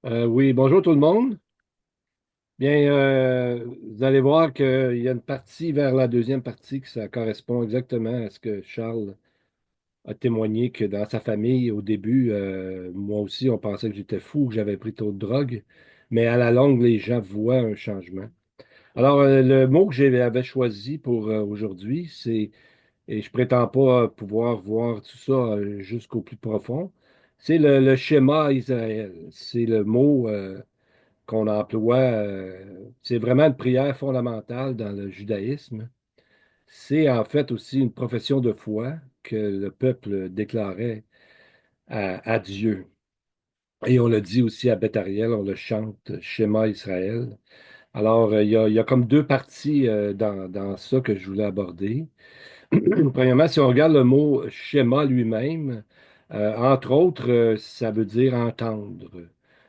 Oui, bonjour tout le monde. Bien, vous allez voir qu'il y a une partie vers la deuxième partie que ça correspond exactement à ce que Charles a témoigné que dans sa famille, au début, moi aussi, on pensait que j'étais fou, que j'avais pris trop de drogue, mais à la longue, les gens voient un changement. Alors, le mot que j'avais choisi pour aujourd'hui, et je prétends pas pouvoir voir tout ça jusqu'au plus profond, c'est le schéma Israël. C'est le mot. Qu'on emploie, c'est vraiment une prière fondamentale dans le judaïsme. C'est en fait aussi une profession de foi que le peuple déclarait à Dieu. Et on le dit aussi à Beth Ariel, on le chante, Shema Israël. Alors, il y a comme deux parties dans ça que je voulais aborder. Premièrement, si on regarde le mot schéma lui-même, entre autres, ça veut dire entendre.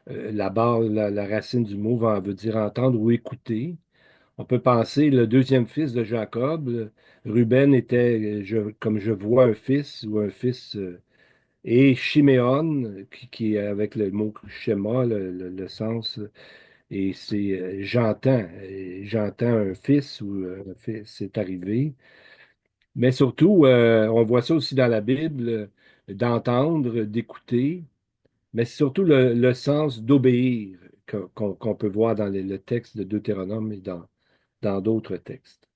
La racine du mot veut dire entendre ou écouter. On peut penser le deuxième fils de Jacob, Ruben était comme je vois un fils ou un fils, et Chiméon, qui est avec le mot schéma, le sens, et c'est j'entends un fils ou un fils, c'est arrivé. Mais surtout, on voit ça aussi dans la Bible, d'entendre, d'écouter, mais c'est surtout le sens d'obéir qu'on peut voir dans le texte de Deutéronome et dans d'autres textes.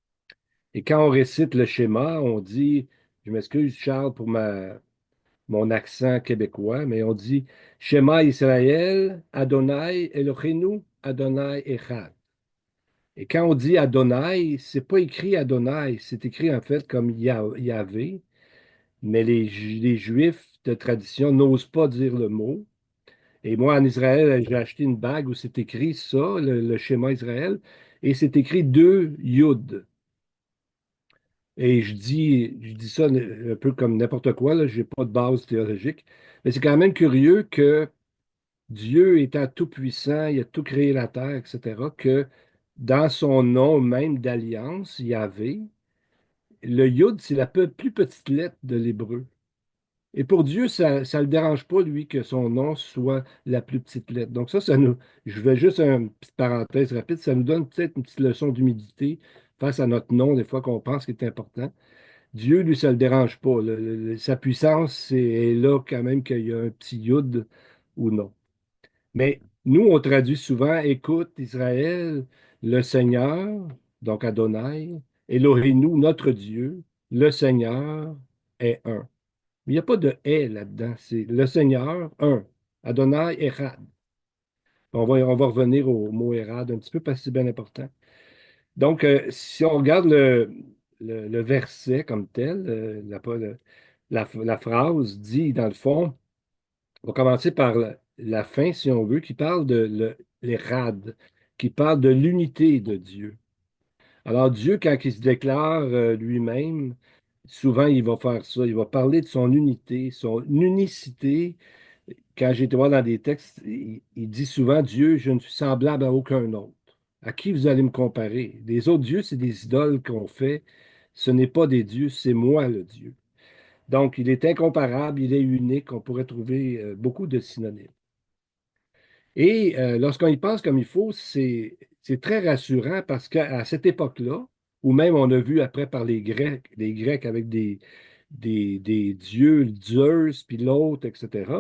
Et quand on récite le schéma, on dit, je m'excuse Charles pour mon accent québécois, mais on dit Schéma Israël, Adonai Eloheinu, Adonai Echad. Et quand on dit Adonai, c'est pas écrit Adonai, c'est écrit en fait comme Yahvé, mais les Juifs de tradition n'osent pas dire le mot. Et moi, en Israël, j'ai acheté une bague où c'est écrit ça, le schéma Israël, et c'est écrit deux Yud. Et je dis ça un peu comme n'importe quoi, là, je n'ai pas de base théologique, mais c'est quand même curieux que Dieu étant tout-puissant, il a tout créé la terre, etc., que dans son nom même d'alliance, Yahvé, le Yud, c'est la plus petite lettre de l'hébreu. Et pour Dieu, ça ne le dérange pas, lui, que son nom soit la plus petite lettre. Donc je vais juste une petite parenthèse rapide, ça nous donne peut-être une petite leçon d'humilité face à notre nom, des fois qu'on pense qu'il est important. Dieu, lui, ça ne le dérange pas. Sa puissance est là quand même qu'il y a un petit yud ou non. Mais nous, on traduit souvent, écoute, Israël, le Seigneur, donc Adonai, Elohenu, notre Dieu, le Seigneur est un. Mais il n'y a pas de est là-dedans. C'est le Seigneur, un. Adonai, Echad. On va revenir au mot Erad un petit peu parce que c'est bien important. Donc, si on regarde le verset comme tel, la phrase dit, dans le fond, on va commencer par la fin, si on veut, qui parle de l'Erad, qui parle de l'unité de Dieu. Alors, Dieu, quand il se déclare lui-même, souvent, il va faire ça. Il va parler de son unité, son unicité. Quand j'ai été voir dans des textes, il dit souvent, Dieu, je ne suis semblable à aucun autre. À qui vous allez me comparer? Les autres dieux, c'est des idoles qu'on fait. Ce n'est pas des dieux, c'est moi le Dieu. Donc, il est incomparable, il est unique. On pourrait trouver beaucoup de synonymes. Et lorsqu'on y pense comme il faut, c'est très rassurant parce qu'à cette époque-là, ou même on a vu après par les Grecs avec des dieux, Zeus, puis l'autre, etc.,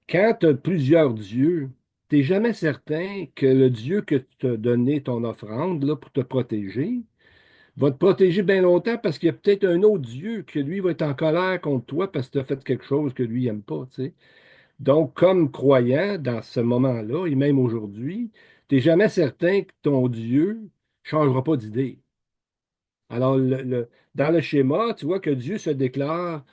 quand tu as plusieurs dieux, tu n'es jamais certain que le Dieu que tu as donné ton offrande là, pour te protéger va te protéger bien longtemps parce qu'il y a peut-être un autre Dieu que lui va être en colère contre toi parce que tu as fait quelque chose que lui n'aime pas, tu sais. Donc, comme croyant dans ce moment-là, et même aujourd'hui, tu n'es jamais certain que ton Dieu ne changera pas d'idée. Alors, dans le schéma, tu vois que Dieu se déclare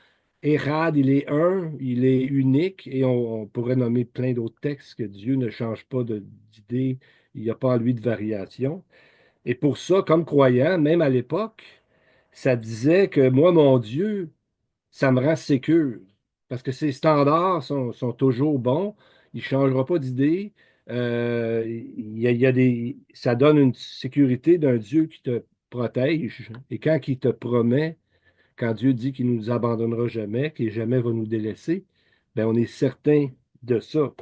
Érad, il est un, il est unique, et on pourrait nommer plein d'autres textes que Dieu ne change pas d'idée, il n'y a pas en lui de variation. Et pour ça, comme croyant, même à l'époque, ça disait que moi, mon Dieu, ça me rend sécure. Parce que ses standards sont toujours bons. Il ne changera pas d'idée. Ça donne une sécurité d'un Dieu qui te protège. Et quand il te promet, quand Dieu dit qu'il ne nous abandonnera jamais, qu'il jamais va nous délaisser, ben on est certain de ça.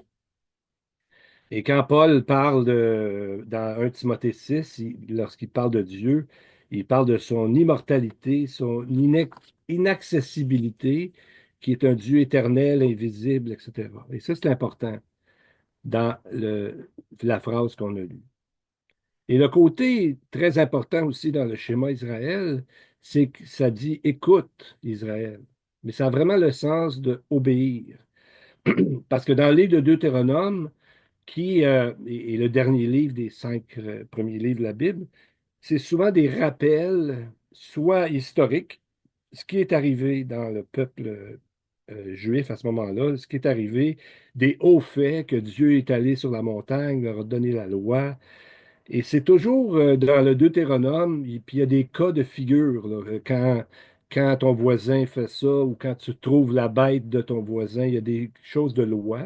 Et quand Paul parle dans 1 Timothée 6, lorsqu'il parle de Dieu, il parle de son immortalité, son inaccessibilité, qui est un Dieu éternel, invisible, etc. Et ça, c'est important dans la phrase qu'on a lue. Et le côté très important aussi dans le schéma Israël, c'est que ça dit écoute Israël. Mais ça a vraiment le sens de obéir. Parce que dans le livre de Deutéronome, qui est le dernier livre des 5 premiers livres de la Bible, c'est souvent des rappels, soit historiques, ce qui est arrivé dans le peuple juif à ce moment-là, ce qui est arrivé, des hauts faits, que Dieu est allé sur la montagne, leur a donné la loi. Et c'est toujours dans le Deutéronome, et puis il y a des cas de figure, là, quand ton voisin fait ça ou quand tu trouves la bête de ton voisin, il y a des choses de loi.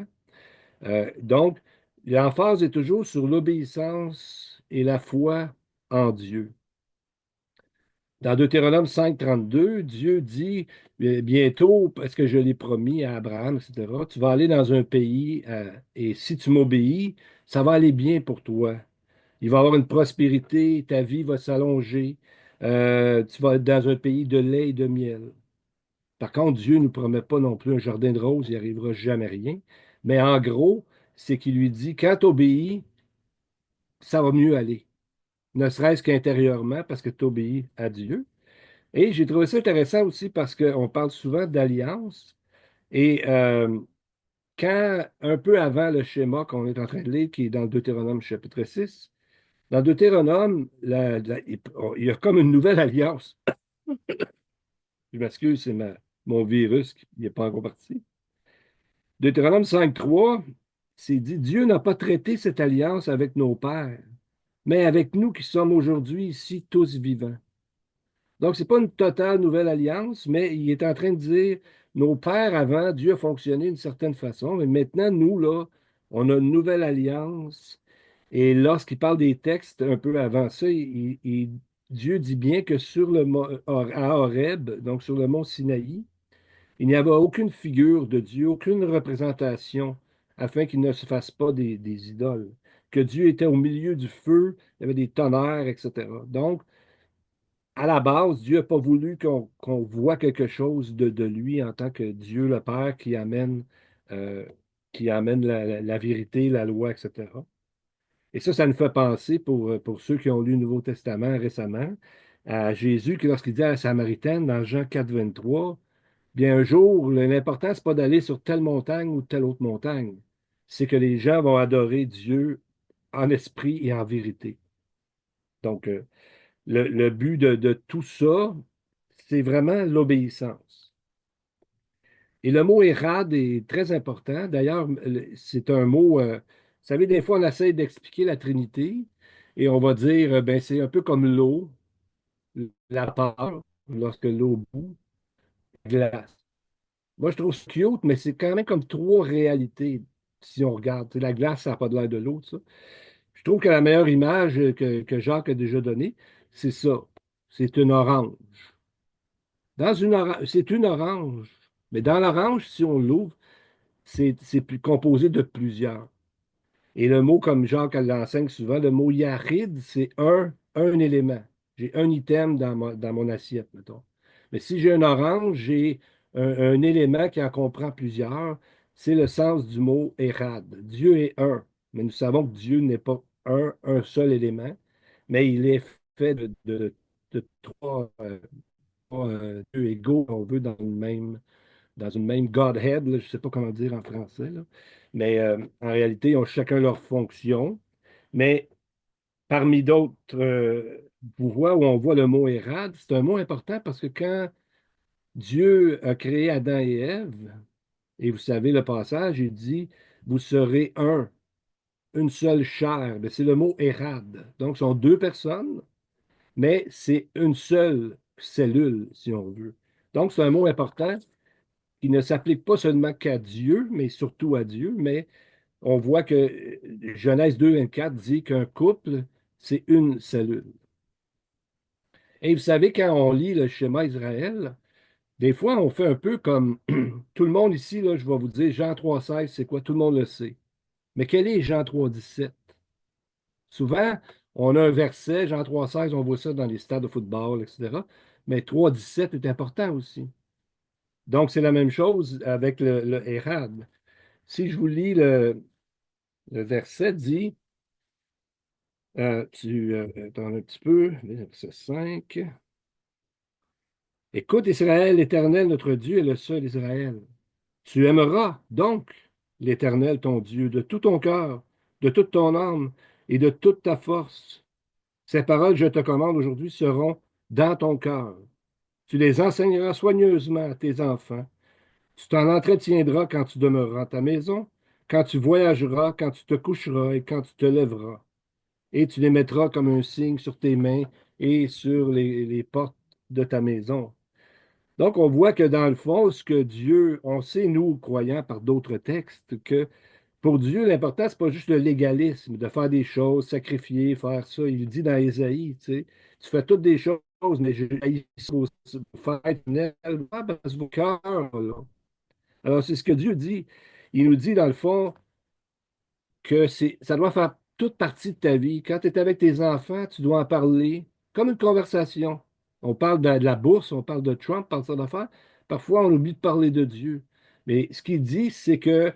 Donc, l'emphase est toujours sur l'obéissance et la foi en Dieu. Dans Deutéronome 5,32, Dieu dit bientôt, parce que je l'ai promis à Abraham, etc., tu vas aller dans un pays et si tu m'obéis, ça va aller bien pour toi. Il va y avoir une prospérité, ta vie va s'allonger, tu vas être dans un pays de lait et de miel. Par contre, Dieu ne nous promet pas non plus un jardin de roses, il n'y arrivera jamais rien. Mais en gros, c'est qu'il lui dit, quand tu obéis, ça va mieux aller. Ne serait-ce qu'intérieurement, parce que tu obéis à Dieu. Et j'ai trouvé ça intéressant aussi parce qu'on parle souvent d'alliance. Et quand, un peu avant le schéma qu'on est en train de lire, qui est dans le Deutéronome chapitre 6, dans Deutéronome, il y a comme une nouvelle alliance. Je m'excuse, c'est mon virus qui n'est pas encore parti. Deutéronome 5,3, c'est dit, Dieu n'a pas traité cette alliance avec nos pères, mais avec nous qui sommes aujourd'hui ici tous vivants. Donc, ce n'est pas une totale nouvelle alliance, mais il est en train de dire, nos pères avant, Dieu a fonctionné d'une certaine façon, mais maintenant, nous, là, on a une nouvelle alliance. Et lorsqu'il parle des textes un peu avant ça, Dieu dit bien que sur à Horeb, donc sur le mont Sinaï, il n'y avait aucune figure de Dieu, aucune représentation, afin qu'il ne se fasse pas des idoles. Que Dieu était au milieu du feu, il y avait des tonnerres, etc. Donc, à la base, Dieu n'a pas voulu qu'on voit quelque chose de lui en tant que Dieu le Père euh, qui amène la vérité, la loi, etc. Et ça nous fait penser, pour ceux qui ont lu le Nouveau Testament récemment, à Jésus, qui lorsqu'il dit à la Samaritaine dans Jean 4,23, bien un jour, l'important, c'est pas d'aller sur telle montagne ou telle autre montagne. C'est que les gens vont adorer Dieu en esprit et en vérité. Donc, le but de tout ça, c'est vraiment l'obéissance. Et le mot érad est très important. D'ailleurs, c'est un mot, vous savez, des fois, on essaie d'expliquer la Trinité et on va dire, ben, c'est un peu comme l'eau, la peur, lorsque l'eau bout, la glace. Moi, je trouve ça cute, mais c'est quand même comme trois réalités si on regarde. Tu sais, la glace, ça n'a pas de l'air de l'eau, ça. Je trouve que la meilleure image que Jacques a déjà donnée, c'est ça. C'est une orange. C'est une orange. Mais dans l'orange, si on l'ouvre, c'est composé de plusieurs. Et le mot, comme Jacques l'enseigne souvent, le mot yachid, c'est un élément. J'ai un item dans mon assiette, mettons. Mais si j'ai une orange, j'ai un élément qui en comprend plusieurs. C'est le sens du mot érad. Dieu est un. Mais nous savons que Dieu n'est pas un seul élément, mais il est fait de trois dieux égaux, on veut, dans une même Godhead, là, je ne sais pas comment dire en français, là. Mais en réalité, ils ont chacun leur fonction. Mais parmi d'autres pouvoirs où on voit le mot Érad, c'est un mot important parce que quand Dieu a créé Adam et Ève, et vous savez le passage, il dit, vous serez une seule chair. Ben, c'est le mot Érad. Donc, ce sont deux personnes, mais c'est une seule cellule, si on veut. Donc, c'est un mot important qui ne s'applique pas seulement qu'à Dieu, mais surtout à Dieu. Mais on voit que Genèse 2,24 dit qu'un couple, c'est une cellule. Et vous savez, quand on lit le schéma Israël, des fois, on fait un peu comme tout le monde ici, là, je vais vous dire, Jean 3,16, c'est quoi? Tout le monde le sait. Mais quel est Jean 3,17? Souvent, on a un verset, Jean 3,16, on voit ça dans les stades de football, etc. Mais 3,17 est important aussi. Donc, c'est la même chose avec le Hérad. Si je vous lis le verset, dit, attends un petit peu, verset 5. Écoute, Israël, l'Éternel, notre Dieu, est le seul Israël. Tu aimeras donc l'Éternel, ton Dieu, de tout ton cœur, de toute ton âme et de toute ta force. Ces paroles, je te commande aujourd'hui, seront dans ton cœur. Tu les enseigneras soigneusement à tes enfants. Tu t'en entretiendras quand tu demeureras à ta maison, quand tu voyageras, quand tu te coucheras et quand tu te lèveras. Et tu les mettras comme un signe sur tes mains et sur les portes de ta maison. Donc, on voit que dans le fond, ce que Dieu, on sait, nous, croyants, par d'autres textes, que pour Dieu, l'important, c'est pas juste le légalisme, de faire des choses, sacrifier, faire ça. Il dit dans Ésaïe, tu sais, tu fais toutes des choses, mais je haïs vos fêtes, parce que vos cœurs, là. Alors, c'est ce que Dieu dit. Il nous dit, dans le fond, que ça doit faire toute partie de ta vie. Quand tu es avec tes enfants, tu dois en parler comme une conversation. On parle de la bourse, on parle de Trump, on parle de ça d'affaires. Parfois, on oublie de parler de Dieu. Mais ce qu'il dit, c'est que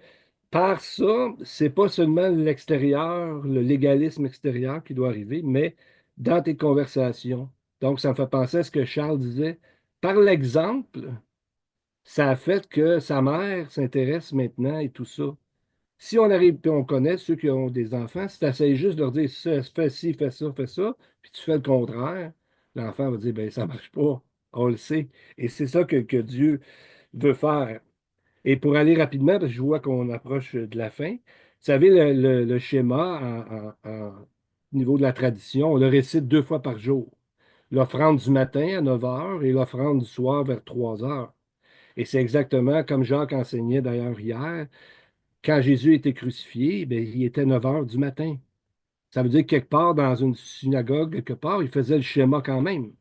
par ça, c'est pas seulement l'extérieur, le légalisme extérieur qui doit arriver, mais dans tes conversations. Donc, ça me fait penser à ce que Charles disait. Par l'exemple, ça a fait que sa mère s'intéresse maintenant et tout ça. Si on arrive, puis on connaît ceux qui ont des enfants, si tu essaies juste de leur dire ça, fais ci, fais ça, puis tu fais le contraire, l'enfant va dire, ben ça marche pas. On le sait. Et c'est ça que Dieu veut faire. Et pour aller rapidement, parce que je vois qu'on approche de la fin, vous savez, le schéma au niveau de la tradition, on le récite 2 fois par jour. L'offrande du matin à 9 heures et l'offrande du soir vers 3 heures. Et c'est exactement comme Jacques enseignait d'ailleurs hier. Quand Jésus était crucifié, ben, il était 9 heures du matin. Ça veut dire que quelque part dans une synagogue, quelque part, il faisait le schéma quand même.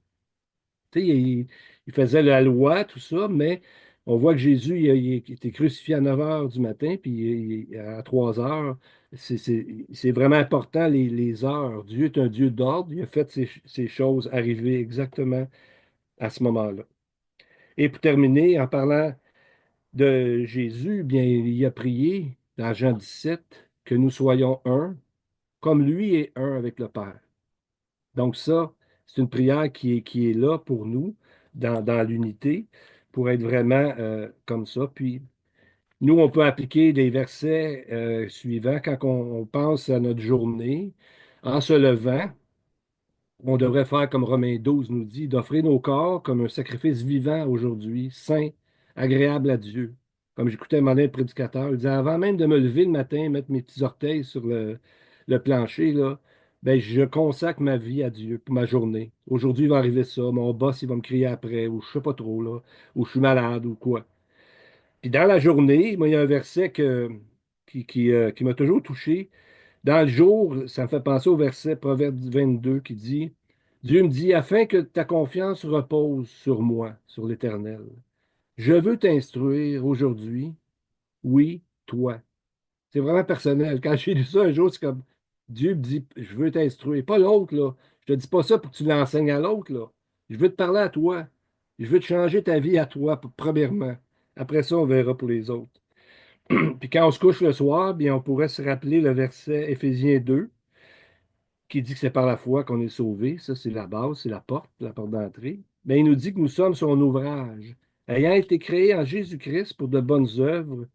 Tu sais, il faisait la loi, tout ça, mais on voit que Jésus, il était crucifié à 9 heures du matin, puis à 3 heures. C'est vraiment important, les heures. Dieu est un Dieu d'ordre. Il a fait ces choses arriver exactement à ce moment-là. Et pour terminer, en parlant de Jésus, bien, il a prié dans Jean 17 que nous soyons un, comme lui est un avec le Père. Donc ça, c'est une prière qui est là pour nous, dans l'unité, pour être vraiment comme ça. Puis nous, on peut appliquer des versets suivants quand on pense à notre journée. En se levant, on devrait faire comme Romains 12 nous dit, d'offrir nos corps comme un sacrifice vivant aujourd'hui, saint, agréable à Dieu. Comme j'écoutais un moment donné le prédicateur, il disait, avant même de me lever le matin, mettre mes petits orteils sur le plancher, là, ben, je consacre ma vie à Dieu pour ma journée. Aujourd'hui, il va arriver ça, mon boss, il va me crier après, ou je sais pas trop, là, ou je suis malade, ou quoi. Puis dans la journée, moi, il y a un verset qui m'a toujours touché. Dans le jour, ça me fait penser au verset Proverbe 22 qui dit, Dieu me dit, afin que ta confiance repose sur moi, sur l'Éternel. Je veux t'instruire aujourd'hui, oui, toi. C'est vraiment personnel. Quand j'ai lu ça un jour, c'est comme, Dieu me dit, je veux t'instruire. Pas l'autre, là. Je te dis pas ça pour que tu l'enseignes à l'autre, là. Je veux te parler à toi. Je veux te changer ta vie à toi, premièrement. Après ça, on verra pour les autres. Puis quand on se couche le soir, bien, on pourrait se rappeler le verset Éphésiens 2 qui dit que c'est par la foi qu'on est sauvé. Ça, c'est la base, c'est la porte d'entrée. Mais il nous dit que nous sommes son ouvrage, ayant été créés en Jésus-Christ pour de bonnes œuvres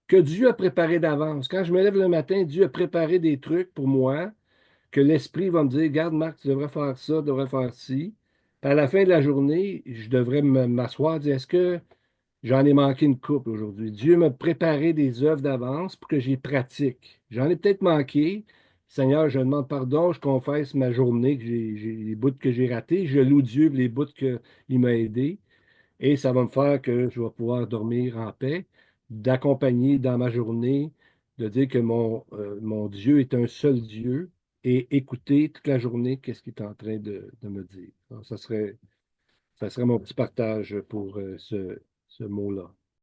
que Dieu a préparées d'avance. Quand je me lève le matin, Dieu a préparé des trucs pour moi, que l'Esprit va me dire, garde Marc, tu devrais faire ça, tu devrais faire ci. Puis à la fin de la journée, je devrais m'asseoir et dire, est-ce que j'en ai manqué une couple aujourd'hui. Dieu m'a préparé des œuvres d'avance pour que j'y pratique. J'en ai peut-être manqué. Seigneur, je demande pardon, je confesse ma journée, que les bouts que j'ai ratés. Je loue Dieu pour les bouts qu'il m'a aidé. Et ça va me faire que je vais pouvoir dormir en paix, d'accompagner dans ma journée, de dire que mon Dieu est un seul Dieu et écouter toute la journée qu'est-ce qu'il est en train de me dire. Alors, ça serait mon petit partage pour ce mot-là.